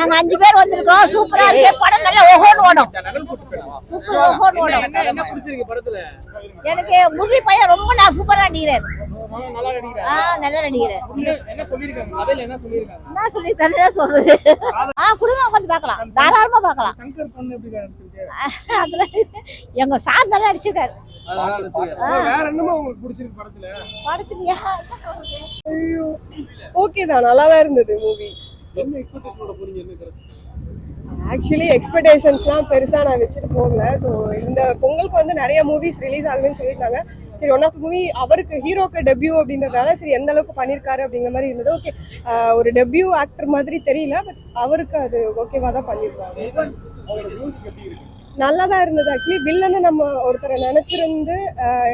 நாங்க 5 பேர் வந்திருக்கோம். சூப்பரா இருக்கு. படம் நல்லா ஓஹோன்னு ஓடும். சூப்பரா ஓஹோன்னு ஓடும். என்ன பிடிச்சிருக்கு படத்துல? எனக்கு முரளி பையன் ரொம்ப சூப்பரா நடிக்கிறார். நல்லா நடிக்கிறார். நல்லா நடிக்கிறார். என்ன சொல்லிருக்காங்க? கதையில என்ன சொல்லிருக்காங்க? நான் சொல்லிருக்கேன் சொல்றது. குடும்பம் வந்து பார்க்கலாம். தாராளமா பார்க்கலாம். சங்கர் பொண்ணு எப்படி நடிச்சிருக்கு? அதுல எங்க சார் நல்லா நடிச்சிருக்காரு. வேற என்னமா உங்களுக்கு பிடிச்சிருக்கு படத்துல? படத்துலயா ஓகே தான், நல்லா தான் இருந்தது மூவி. என்ன எக்ஸ்பெக்டேஷனோட போறீங்க? என்ன கருத்து? ஆக்சுவலி எக்ஸ்பெக்டேஷன்ஸ்லாம் பெருசாக நான் வச்சுட்டு போகல. ஸோ இந்த பொங்கலுக்கு வந்து நிறைய மூவிஸ் ரிலீஸ் ஆகுதுன்னு சொல்லியிருந்தாங்க. சரி, ஒன் ஆஃப் மூவி அவருக்கு ஹீரோக்கு டெபியூ அப்படின்றதால சரி எந்த அளவுக்கு பண்ணியிருக்காரு அப்படிங்கிற மாதிரி இருந்தது. ஓகே, ஒரு டெபியூ ஆக்டர் மாதிரி தெரியல, பட் அவருக்கு அது ஓகேவா தான் பண்ணியிருக்காங்க. நல்லா தான் இருந்தது. ஆக்சுவலி வில்லன்னு நம்ம ஒருத்தரை நினச்சிருந்து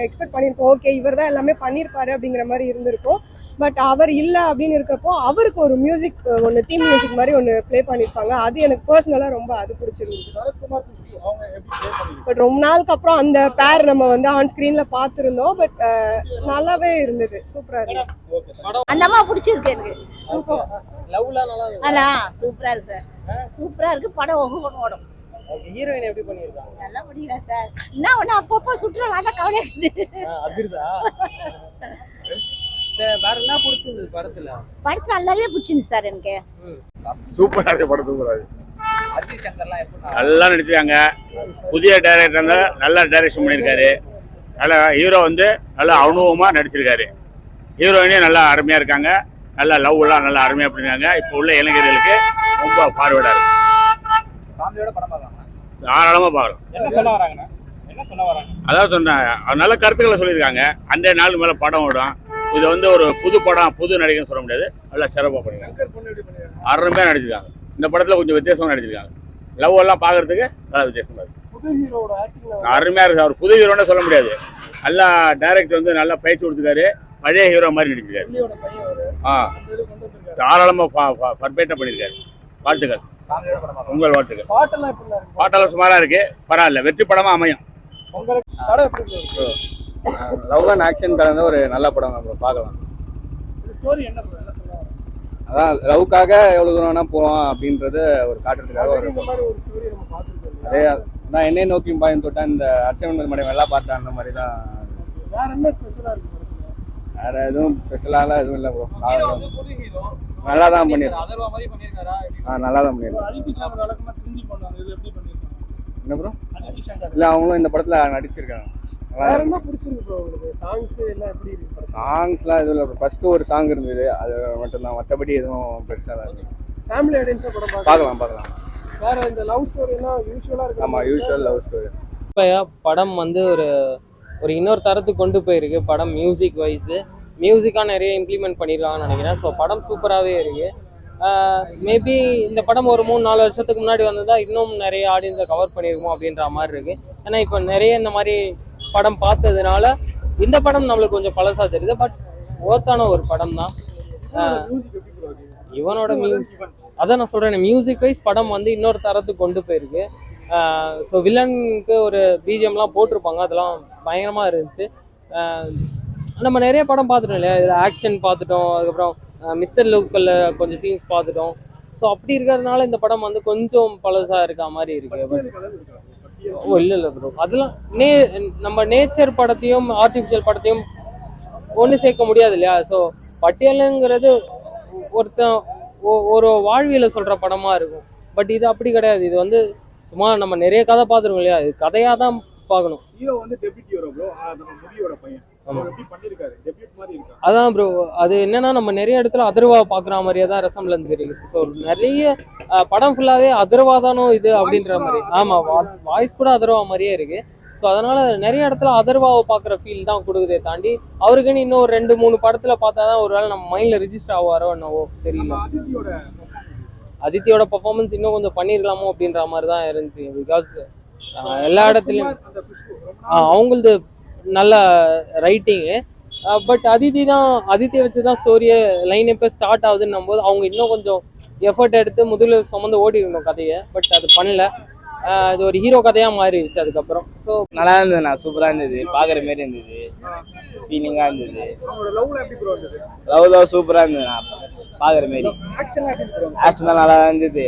எக்ஸ்பெக்ட் பண்ணியிருக்கோம். ஓகே, இவர் தான் எல்லாமே பண்ணியிருப்பாரு அப்படிங்கிற மாதிரி இருந்திருக்கும். பட் அவர் இல்லை அப்படின்னு இருக்கிறப்போ அவருக்கு ஒரு மியூசிக் ஒன்று தீம் மியூசிக் மாதிரி ஒன்று ப்ளே பண்ணியிருப்பாங்க. அது எனக்கு பர்சனலாக ரொம்ப அது பிடிச்சிருந்தது. பட் ரொம்ப நாளுக்கு அப்புறம் அந்த பேர் நம்ம வந்து ஆன் ஸ்க்ரீனில் பார்த்துருந்தோம். பட் நல்லாவே இருந்தது, சூப்பராக இருந்தது. அந்த அம்மா பிடிச்சிருக்கு எனக்கு. லவ்லாம் நல்லா இருக்கு. சூப்பரா இருக்கு சார். சூப்பரா இருக்கு. படம் ஓஹோன்னு ஓடும். ஹீரோயின் எப்படி பண்ணிருக்காங்க? நல்லா முடியல சார். என்ன ஒண்ணு அப்பப்போ சுற்றுலா கவலை இருக்குது. அதிர்தா? வேற என்ன பிடிச்சிருந்தது படத்துல? படத்துல நல்லாவே பிடிச்சிருந்துச்சு சார் எனக்கு. சூப்பரா இருக்கு படம். சூப்பரா இருக்கு. அஜித் சங்கர்லாம் எப்படி நல்லா நடிச்சிருக்காங்க. புதிய டைரக்டர் நல்லா டைரக்ஷன் பண்ணியிருக்காரு. நல்லா ஹீரோ வந்து நல்லா அனுபவமா நடிச்சிருக்காரு. ஹீரோயினே நல்லா அருமையா இருக்காங்க. நல்லா லவ் எல்லாம் நல்லா அருமையா பண்ணிருக்காங்க. இப்போ உள்ள இளைஞர்களுக்கு ரொம்ப ஃபார்வர்டா இருக்கு. ஃபேமிலியோட படம் பார்க்கலாம். தாராளமா பார்க்கலாம். என்ன சொல்ல வராங்கண்ணா? என்ன சொல்ல வராங்க? அதாவது சொன்னேன், நல்ல கருத்துக்களை சொல்லியிருக்காங்க. அந்த நாள் மேல படம் ஓடும். இது வந்து ஒரு புது படம், புது நடிகர்னு சொல்ல முடியாது. நல்லா சிறப்பாக பண்ணிருக்காங்க. அருமையா நடிச்சிருக்காங்க. இந்த படத்துல கொஞ்சம் வித்தியாசமா நடிச்சிருக்காங்க. லவ் எல்லாம் பாக்குறதுக்கு நல்லா வித்தியாசமா இருக்கு. அருமையா இருக்கு. அவர் புது ஹீரோன்னு சொல்ல முடியாது. நல்லா டைரக்டர் வந்து நல்லா பயிற்சி கொடுத்துருக்காரு. பழைய ஹீரோ மாதிரி நடிச்சிருக்காரு. தாராளமா பர்ஃபெக்டா பண்ணிருக்காரு. வாழ்த்துக்கள். உங்கள் வாழ்த்துக்கள். பாட்டெல்லாம் சுமாரா இருக்கு. பரவாயில்ல, வெற்றி படமா அமையும். லவ் அண்ட் ஆக்ஷன் கலந்த ஒரு நல்ல படம் பார்க்கலாம். அதான் லவ்க்காக எவ்வளோ தூரம் வேணா போவோம் அப்படின்றது ஒரு காட்டுறதுக்காக ஒரு அதே நான் என்னை நோக்கி பாயம் தொட்டேன். இந்த அர்ச்சமன் மடம் எல்லாம் பார்த்தேன். அந்த மாதிரி தான். வேற எதுவும் ஸ்பெஷலாலாம் எதுவும் இல்லை ப்ரோ. நல்லா தான் பண்ணியிருக்கேன். நல்லா தான் பண்ணியிருக்கேன். என்ன ப்ரோ? இல்லை, அவங்களும் இந்த படத்தில் நடிச்சிருக்காங்க. சாங்ஸ்லாம் எதுவும் இல்லை. ஃபர்ஸ்ட் ஒரு சாங் இருந்தது, அது மட்டும்தான். மற்றபடி எதுவும் பெருசாக தான் இருக்கு. பார்க்கலாம். வேற இந்த லவ் ஸ்டோரிலாம் யூசுவலா இருக்கு. ஆமாம், யூசுவல் லவ் ஸ்டோரி. இப்போ படம் வந்து ஒரு இன்னொரு தரத்துக்கு கொண்டு போயிருக்கு. படம் மியூசிக் வைஸு மியூசிக்காக நிறைய இம்ப்ளிமெண்ட் பண்ணியிருக்காங்கன்னு நினைக்கிறேன். ஸோ படம் சூப்பராகவே இருக்குது. மேபி இந்த படம் ஒரு 3-4 வருஷத்துக்கு முன்னாடி வந்ததா இன்னும் நிறைய ஆடியன்ஸை கவர் பண்ணியிருக்கோம் அப்படின்ற மாதிரி இருக்குது. ஏன்னா இப்போ நிறைய இந்த மாதிரி படம் பார்த்ததுனால இந்த படம் நம்மளுக்கு கொஞ்சம் பழசாக தெரியுது. பட் ஒர்த்தான ஒரு படம் தான். இவனோட அதான் நான் சொல்கிறேன், மியூசிக் வைஸ் படம் வந்து இன்னொரு தரத்துக்கு கொண்டு போயிருக்கு. ஸோ வில்லனுக்கு ஒரு பிஜிஎம்லாம் போட்டிருப்பாங்க, அதெல்லாம் பயங்கரமாக இருந்துச்சு. நம்ம நிறைய படம் பார்த்துட்டோம் இல்லையா? இதில் ஆக்ஷன் பார்த்துட்டோம், அதுக்கப்புறம் மிஸ்டர் லோக்கல்ல கொஞ்சம் சீன்ஸ் பார்த்துட்டோம். ஸோ அப்படி இருக்கிறதுனால இந்த படம் வந்து கொஞ்சம் பழசாக இருக்க மாதிரி இருக்கு. இல்லை ப்ரோ, அதெல்லாம் நம்ம நேச்சர் படத்தையும் ஆர்டிஃபிஷியல் படத்தையும் ஒன்று சேர்க்க முடியாது இல்லையா? ஸோ பட்டியலுங்கிறது ஒருத்தன் ஒரு வாழ்வியலை சொல்கிற படமாக இருக்கும். பட் இது அப்படி கிடையாது. இது வந்து சும்மா நம்ம நிறைய கதை பார்த்துருக்கோம் இல்லையா? இது கதையாக தான் பார்க்கணும். அதான் ப்ரோ, அது என்னன்னா நம்ம நிறைய இடத்துல அதர்வா பார்க்குற மாதிரியே தான் ரெசம்பிளன்ஸ் இருக்குது. ஸோ நிறைய படம் ஃபுல்லாகவே அதர்வா தானோ இது அப்படின்ற மாதிரி. ஆமாம், வாய்ஸ் கூட அதர்வா மாதிரியே இருக்குது. ஸோ அதனால நிறைய இடத்துல அதர்வாவை பார்க்குற ஃபீல் தான் கொடுக்குதே தாண்டி அவருக்குன்னு இன்னும் 2-3 படத்தில் பார்த்தா தான் ஒரு வேளை நம்ம மைண்டில் ரிஜிஸ்டர் ஆவாரோ என்னவோ தெரியல. அதித்தியோட பர்ஃபார்மன்ஸ் இன்னும் கொஞ்சம் பண்ணியிருக்கலாமோ அப்படின்ற மாதிரி தான் இருந்துச்சு. பிகாஸ் எல்லா இடத்துலையும் அவங்களது நல்ல ரைட்டிங்கு. பட் அதித்தியை வச்சு தான் ஸ்டோரியை லைன் எப்போ ஸ்டார்ட் ஆகுதுன்னும் போது அவங்க இன்னும் கொஞ்சம் எஃபர்ட் எடுத்து முதல்ல சுமந்து ஓடி இருக்கணும் கதையை. பட் அது பண்ணல. இது ஒரு ஹீரோ கதையா மாறிடுச்சு அதுக்கப்புறம். ஸோ நல்லா இருந்ததுண்ணா, சூப்பரா இருந்தது, பாக்குற மாதிரி இருந்தது, ஃபீலிங்கா இருந்தது. அவங்களோட லவ்ல எப்படி ப்ரோ இருந்தது? லவ் சூப்பரா இருந்ததுண்ணா, பாக்குற மாதிரி. ஆக்ஷன்லாம் எப்படி ப்ரோ? ஆக்ஷன் தான் நல்லா இருந்தது,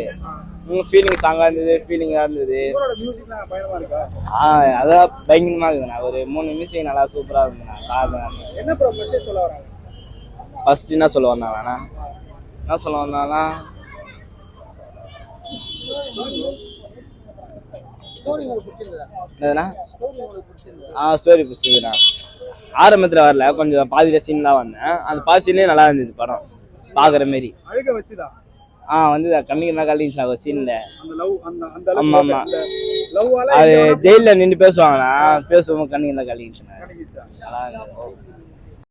ஃபீலிங் சாங்கா இருந்தது, ஃபீலிங்கா இருந்தது. இவரோட மியூசிக்லாம் பயணமா இருக்கா? அதான் பயங்கரமா இருக்குதுண்ணா. ஒரு 3 மியூசிக் நல்லா சூப்பரா இருந்ததுண்ணா. என்ன ப்ரோ மெசேஜ் சொல்ல வராங்க? ஃபர்ஸ்ட் என்ன சொல்ல வந்தாங்கண்ணா, என்ன சொல்ல வந்தாங்கன்னா ஸ்டோரி உங்களுக்கு பிடிச்சிருந்ததா? என்னதுண்ணா? ஸ்டோரி உங்களுக்கு பிடிச்சிருந்ததா? ஸ்டோரி பிடிச்சதுண்ணா. ஆரம்பத்தில் வரல, கொஞ்சம் பாதியில சீன்லாம் வந்தேன். அந்த பாதி சீன்லேயே நல்லா இருந்தது படம், பார்க்குற மாரி. அழுக வச்சுதா? வந்து கண்ணுக்கு தான் கழிச்சு ஒரு சீன்ல. அந்த லவ் அந்த ஆமா ஆமா, லவ்வால அது ஜெயிலில் நின்று பேசுவாங்கண்ணா, பேசுவோம் கண்ணுக்கு தான் கழிச்சுண்ணா. கலங்கிச்சா? நல்லா இருந்தது.